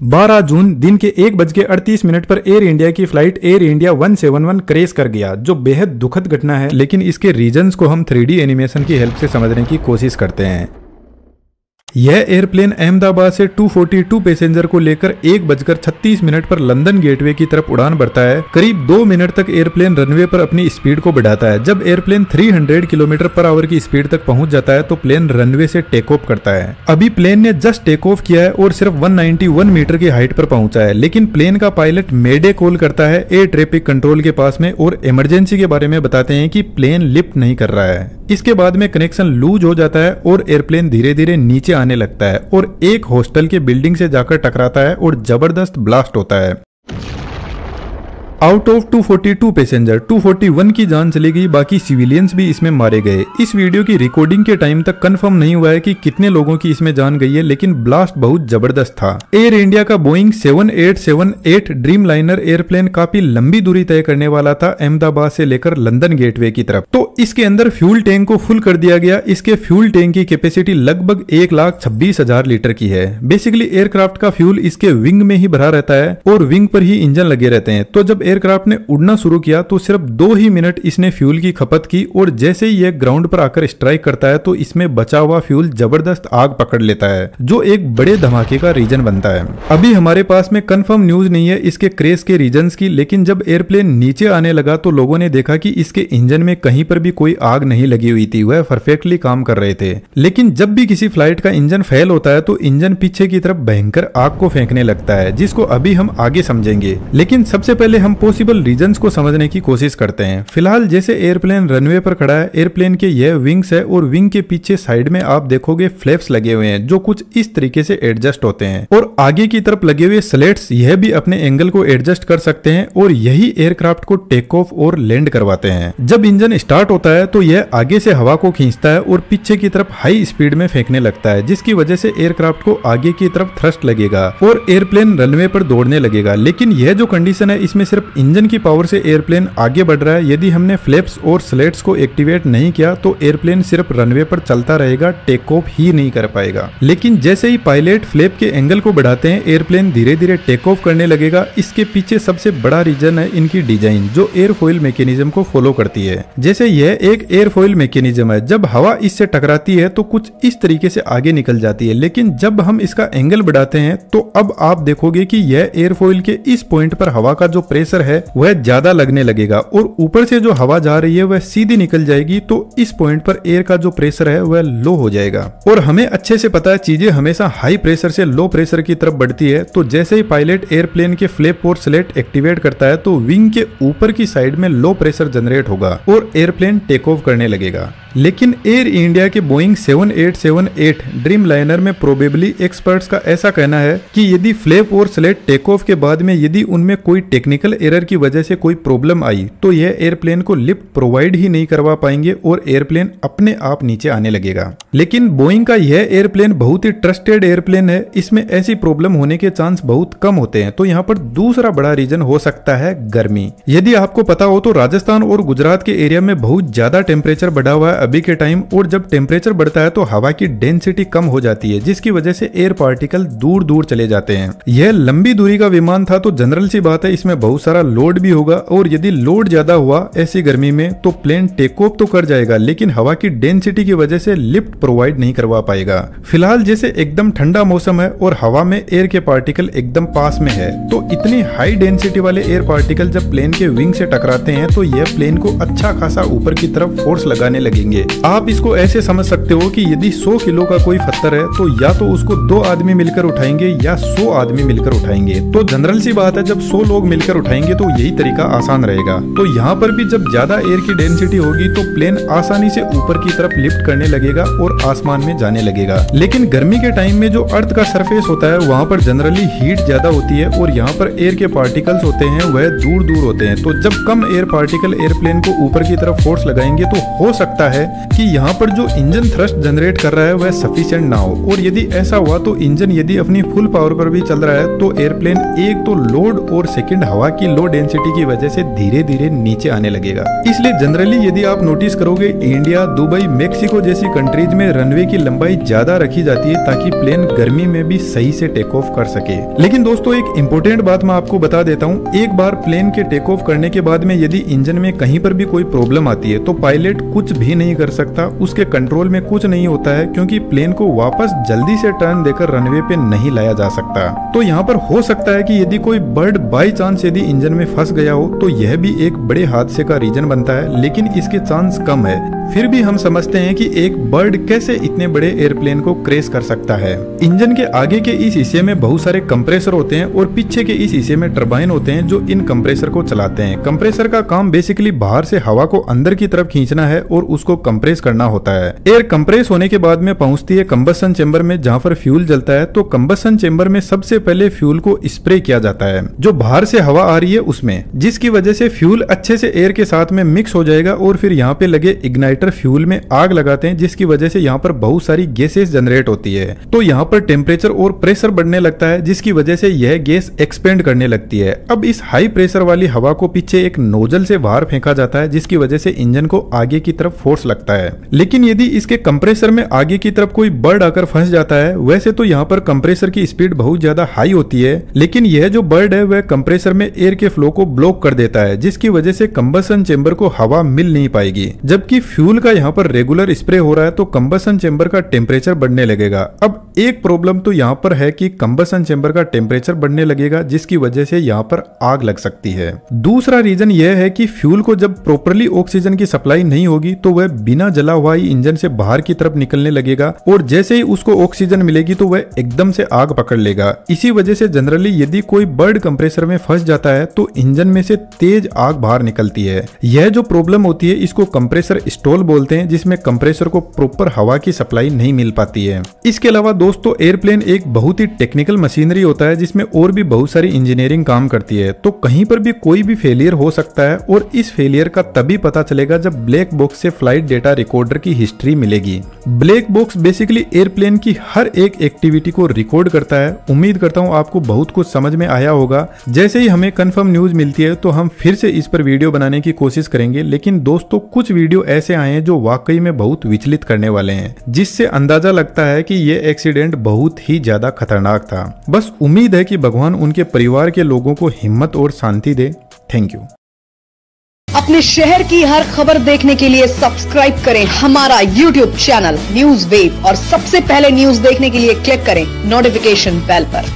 12 जून दिन के 1:38 पर एयर इंडिया की फ्लाइट एयर इंडिया 171 क्रैश कर गया, जो बेहद दुखद घटना है। लेकिन इसके रीजंस को हम 3D एनिमेशन की हेल्प से समझने की कोशिश करते हैं। यह एयरप्लेन अहमदाबाद से 242 पैसेंजर को लेकर 1:36 पर लंदन गेटवे की तरफ उड़ान भरता है। करीब 2 मिनट तक एयरप्लेन रनवे पर अपनी स्पीड को बढ़ाता है। जब एयरप्लेन 300 किलोमीटर पर आवर की स्पीड तक पहुंच जाता है तो प्लेन रनवे से टेक ऑफ करता है। अभी प्लेन ने जस्ट टेक ऑफ किया है और सिर्फ 191 मीटर की हाइट पर पहुंचा है, लेकिन प्लेन का पायलट मेडे कॉल करता है एयर ट्रैफिक कंट्रोल के पास में और इमरजेंसी के बारे में बताते हैं कि प्लेन लिफ्ट नहीं कर रहा है। इसके बाद में कनेक्शन लूज हो जाता है और एयरप्लेन धीरे धीरे नीचे आने लगता है और एक हॉस्टल के बिल्डिंग से जाकर टकराता है और जबरदस्त ब्लास्ट होता है। आउट ऑफ 242 पैसेंजर 241 की जान चली गई, बाकी सिविलियंस भी इसमें मारे गए। इस वीडियो की रिकॉर्डिंग के टाइम तक कंफर्म नहीं हुआ है कि कितने लोगों की इसमें जान गई है, लेकिन ब्लास्ट बहुत जबरदस्त था। एयर इंडिया का बोइंग 7878 ड्रीम लाइनर एयरप्लेन काफी लंबी दूरी तय करने वाला था, अहमदाबाद से लेकर लंदन गेटवे की तरफ। तो इसके अंदर फ्यूल टैंक को फुल कर दिया गया। इसके फ्यूल टैंक की कैपेसिटी लगभग 1,26,000 लीटर की है। बेसिकली एयरक्राफ्ट का फ्यूल इसके विंग में ही भरा रहता है और विंग पर ही इंजन लगे रहते हैं। तो जब एयरक्राफ्ट ने उड़ना शुरू किया तो सिर्फ 2 ही मिनट इसने फ्यूल की खपत की और जैसे ही यह ग्राउंड पर आकर स्ट्राइक करता है तो इसमें बचा हुआ फ्यूल जबरदस्त आग पकड़ लेता है, जो एक बड़े धमाके का रीजन बनता है। अभी हमारे पास में कंफर्म न्यूज नहीं है इसके क्रैश के रीजंस की, लेकिन जब एयरप्लेन नीचे आने लगा तो लोगों ने देखा कि इसके इंजन में कहीं पर भी कोई आग नहीं लगी हुई थी, वह परफेक्टली काम कर रहे थे। लेकिन जब भी किसी फ्लाइट का इंजन फेल होता है तो इंजन पीछे की तरफ भयंकर आग को फेंकने लगता है, जिसको अभी हम आगे समझेंगे। लेकिन सबसे पहले हम पॉसिबल रीजंस को समझने की कोशिश करते हैं। फिलहाल जैसे एयरप्लेन रनवे पर खड़ा है, एयरप्लेन के यह विंग्स है और विंग के पीछे साइड में आप देखोगे फ्लैप्स लगे हुए हैं, जो कुछ इस तरीके से एडजस्ट होते हैं और आगे की तरफ लगे हुए स्लेट्स यह भी अपने एंगल को एडजस्ट कर सकते हैं और यही एयरक्राफ्ट को टेक ऑफ और लैंड करवाते हैं। जब इंजन स्टार्ट होता है तो यह आगे से हवा को खींचता है और पीछे की तरफ हाई स्पीड में फेंकने लगता है, जिसकी वजह से एयरक्राफ्ट को आगे की तरफ थ्रस्ट लगेगा और एयरप्लेन रनवे पर दौड़ने लगेगा। लेकिन यह जो कंडीशन है इसमें सिर्फ इंजन की पावर से एयरप्लेन आगे बढ़ रहा है। यदि हमने फ्लैप्स और स्लेट्स को एक्टिवेट नहीं किया तो एयरप्लेन सिर्फ रनवे पर चलता रहेगा, टेक ऑफ ही नहीं कर पाएगा। लेकिन जैसे ही पायलट फ्लैप के एंगल को बढ़ाते हैं, एयरप्लेन धीरे धीरे टेक ऑफ करने लगेगा। इसके पीछे सबसे बड़ा रीजन है इनकी डिजाइन, जो एयरफॉइल मैकेनिज्म को फॉलो करती है। जैसे यह एक एयरफॉइल मैकेनिज्म है, जब हवा इससे टकराती है तो कुछ इस तरीके से आगे निकल जाती है, लेकिन जब हम इसका एंगल बढ़ाते हैं तो अब आप देखोगे कि यह एयरफॉइल के इस पॉइंट पर हवा का जो प्रेशर है वह ज्यादा लगने लगेगा और ऊपर से जो हवा जा रही है वह सीधी निकल जाएगी। तो इस पॉइंट पर एयर का जो प्रेशर है वह लो हो जाएगा और हमें अच्छे से पता है चीजें हमेशा हाई प्रेशर से लो प्रेशर की तरफ बढ़ती है। तो जैसे ही पायलट एयरप्लेन के फ्लैप और स्लेट एक्टिवेट करता है तो विंग के ऊपर की साइड में लो प्रेशर जनरेट होगा और एयरप्लेन टेक ऑफ करने लगेगा। लेकिन एयर इंडिया के बोइंग 7878 ड्रीम लाइनर में प्रोबेबली एक्सपर्ट्स का ऐसा कहना है कि यदि फ्लैप और स्लेट टेक ऑफ के बाद में यदि उनमें कोई टेक्निकल एरर की वजह से कोई प्रॉब्लम आई तो यह एयरप्लेन को लिफ्ट प्रोवाइड ही नहीं करवा पाएंगे और एयरप्लेन अपने आप नीचे आने लगेगा। लेकिन बोइंग का यह एयरप्लेन बहुत ही ट्रस्टेड एयरप्लेन है, इसमें ऐसी प्रॉब्लम होने के चांस बहुत कम होते हैं। तो यहाँ पर दूसरा बड़ा रीजन हो सकता है गर्मी। यदि आपको पता हो तो राजस्थान और गुजरात के एरिया में बहुत ज्यादा टेम्परेचर बढ़ा हुआ है अभी के टाइम, और जब टेम्परेचर बढ़ता है तो हवा की डेंसिटी कम हो जाती है, जिसकी वजह से एयर पार्टिकल दूर दूर चले जाते हैं। यह लंबी दूरी का विमान था तो जनरल सी बात है इसमें बहुत सारा लोड भी होगा और यदि लोड ज्यादा हुआ ऐसी गर्मी में तो प्लेन टेक ऑफ तो कर जाएगा, लेकिन हवा की डेंसिटी की वजह से लिफ्ट प्रोवाइड नहीं करवा पाएगा। फिलहाल जैसे एकदम ठंडा मौसम है और हवा में एयर के पार्टिकल एकदम पास में है, तो इतनी हाई डेंसिटी वाले एयर पार्टिकल जब प्लेन के विंग से टकराते हैं तो यह प्लेन को अच्छा खासा ऊपर की तरफ फोर्स लगाने लगेंगे। आप इसको ऐसे समझ सकते हो कि यदि 100 किलो का कोई पत्थर है तो या तो उसको 2 आदमी मिलकर उठाएंगे या 100 आदमी मिलकर उठाएंगे। तो जनरल सी बात है जब 100 लोग मिलकर उठाएंगे तो यही तरीका आसान रहेगा। तो यहाँ पर भी जब ज्यादा एयर की डेंसिटी होगी तो प्लेन आसानी से ऊपर की तरफ लिफ्ट करने लगेगा और आसमान में जाने लगेगा। लेकिन गर्मी के टाइम में जो अर्थ का सरफेस होता है वहाँ पर जनरली हीट ज्यादा होती है और यहाँ पर एयर के पार्टिकल्स होते हैं वह दूर दूर होते हैं। तो जब कम एयर पार्टिकल एयरप्लेन को ऊपर की तरफ फोर्स लगाएंगे तो हो सकता है कि यहाँ पर जो इंजन थ्रस्ट जनरेट कर रहा है वह सफिशिएंट ना हो, और यदि ऐसा हुआ तो इंजन यदि अपनी फुल पावर पर भी चल रहा है तो एयरप्लेन एक तो लोड और सेकंड हवा की लो डेंसिटी की वजह से धीरे धीरे नीचे आने लगेगा। इसलिए जनरली यदि आप नोटिस करोगे इंडिया, दुबई, मेक्सिको जैसी कंट्रीज में रनवे की लंबाई ज्यादा रखी जाती है ताकि प्लेन गर्मी में भी सही से टेक ऑफ कर सके। लेकिन दोस्तों एक इम्पोर्टेंट बात मैं आपको बता देता हूँ, एक बार प्लेन के टेक ऑफ करने के बाद में यदि इंजन में कहीं पर भी कोई प्रॉब्लम आती है तो पायलट कुछ भी नहीं कर सकता, उसके कंट्रोल में कुछ नहीं होता है, क्योंकि प्लेन को वापस जल्दी से टर्न देकर रनवे पे नहीं लाया जा सकता। तो यहाँ पर हो सकता है कि यदि कोई बर्ड बाई चांस यदि इंजन में फंस गया हो तो यह भी एक बड़े हादसे का रीजन बनता है, लेकिन इसके चांस कम है। फिर भी हम समझते हैं कि एक बर्ड कैसे इतने बड़े एयरप्लेन को क्रैश कर सकता है। इंजन के आगे के इस हिस्से में बहुत सारे कंप्रेसर होते हैं और पीछे के इस हिस्से में टरबाइन होते हैं जो इन कंप्रेसर को चलाते हैं। कंप्रेसर का काम बेसिकली बाहर से हवा को अंदर की तरफ खींचना है और उसको कंप्रेस करना होता है। एयर कंप्रेस होने के बाद में पहुंचती है कंबशन चेंबर में जहां पर फ्यूल जलता है। तो कंबशन चेंबर में सबसे पहले फ्यूल को स्प्रे किया जाता है जो बाहर से हवा आ रही है उसमें, जिसकी वजह से फ्यूल अच्छे से एयर के साथ में मिक्स हो जाएगा और फिर यहाँ पे लगे इग्नाइटर फ्यूल में आग लगाते हैं, जिसकी वजह से यहाँ पर बहुत सारी गैसेस जनरेट होती है। तो यहाँ पर टेम्परेचर और प्रेशर बढ़ने लगता है, जिसकी वजह से यह गैस एक्सपेंड करने लगती है। अब इस हाई प्रेशर वाली हवा को पीछे एक नोजल से बाहर फेंका जाता है, जिसकी वजह से इंजन को आगे की तरफ फोर्स लगता है। लेकिन यदि इसके कंप्रेसर में आगे की तरफ कोई बर्ड आकर फंस जाता है, वैसे तो यहाँ पर कंप्रेसर की स्पीड बहुत ज्यादा हाई होती है, लेकिन यह जो बर्ड है वह कंप्रेसर में एयर के फ्लो को ब्लॉक कर देता है, जिसकी वजह से कंबशन चेंबर को हवा मिल नहीं पाएगी। जबकि फ्यूल का यहाँ पर रेगुलर स्प्रे हो रहा है तो कंबशन चेंबर का टेम्परेचर बढ़ने लगेगा। अब एक प्रॉब्लम तो यहाँ पर है कि कंबशन चेंबर का टेम्परेचर बढ़ने लगेगा, जिसकी वजह से यहाँ पर आग लग सकती है। दूसरा रीजन यह है कि फ्यूल को जब प्रॉपरली ऑक्सीजन की सप्लाई नहीं होगी तो वह बिना जला हुआ ही इंजन से बाहर की तरफ निकलने लगेगा और जैसे ही उसको ऑक्सीजन मिलेगी तो वह एकदम से आग पकड़ लेगा। इसी वजह से जनरली यदि कोई बर्ड कंप्रेसर में फंस जाता है तो इंजन में से तेज आग बाहर निकलती है। यह जो प्रॉब्लम होती है इसको कंप्रेसर स्टॉल बोलते हैं, जिसमें कंप्रेसर को प्रॉपर हवा की सप्लाई नहीं मिल पाती है। इसके अलावा दोस्तों एयरप्लेन एक बहुत ही टेक्निकल मशीनरी होता है जिसमें और भी बहुत सारी इंजीनियरिंग काम करती है। तो कहीं पर भी कोई भी फेलियर हो सकता है और इस फेलियर का तभी पता चलेगा जब ब्लैक बॉक्स से फ्लाइट डेटा रिकॉर्डर की हिस्ट्री मिलेगी। ब्लैक बॉक्स बेसिकली एयरप्लेन की हर एक एक्टिविटी को रिकॉर्ड करता है। उम्मीद करता हूँ आपको बहुत कुछ समझ में आया होगा। जैसे ही हमें कंफर्म न्यूज मिलती है तो हम फिर से इस पर वीडियो बनाने की कोशिश करेंगे, लेकिन दोस्तों कुछ वीडियो ऐसे आए हैं जो वाकई में बहुत विचलित करने वाले हैं, जिससे अंदाजा लगता है कि ये एक्सीडेंट बहुत ही ज्यादा खतरनाक था। बस उम्मीद है कि भगवान उनके परिवार के लोगों को हिम्मत और शांति दे। Thank you. अपने शहर की हर खबर देखने के लिए सब्सक्राइब करें हमारा YouTube चैनल न्यूज़ वेव और सबसे पहले न्यूज देखने के लिए क्लिक करें नोटिफिकेशन बेल पर।